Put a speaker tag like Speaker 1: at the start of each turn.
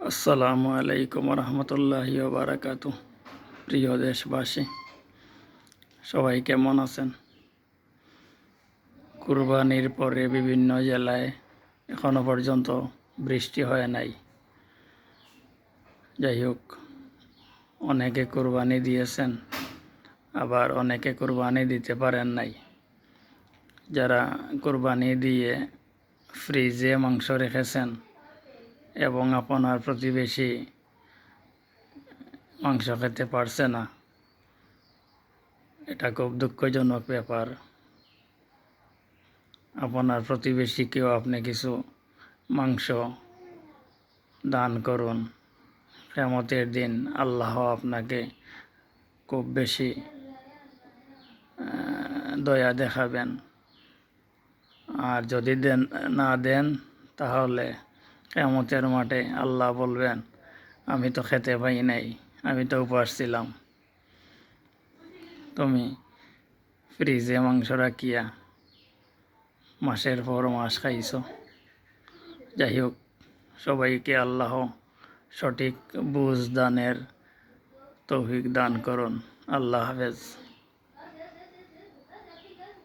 Speaker 1: আসসালামু আলাইকুম রহমতুল্লাহি বারাকাতু। প্রিয় দেশবাসী, সবাই কেমন আছেন? কুরবানির পরে বিভিন্ন জেলায় এখনো পর্যন্ত বৃষ্টি হয় নাই। যাই হোক, অনেকে কুরবানি দিয়েছেন, আবার অনেকে কুরবানি দিতে পারেন নাই। যারা কুরবানি দিয়ে ফ্রিজে মাংস রেখেছেন এবং আপনার প্রতিবেশী মাংস খেতে পারছে না, এটা খুব দুঃখজনক ব্যাপার। আপনার প্রতিবেশীকেও আপনি কিছু মাংস দান করুন। কিয়ামতের দিন আল্লাহ আপনাকে খুব বেশি দয়া দেখাবেন। আর যদি না দেন, তাহলে কিয়ামতের মাঠে আল্লাহ বলবেন, আমি তো খেতে পাই নাই, আমি তো উপবাস ছিলাম, তুমি ফ্রিজে মাংস রাখিয়া মাসের পর মাস খাইছ। যাই হোক, সবাইকে আল্লাহ সঠিক বুঝ দানের তৌফিক দান করুন। আল্লাহ হাফেজ।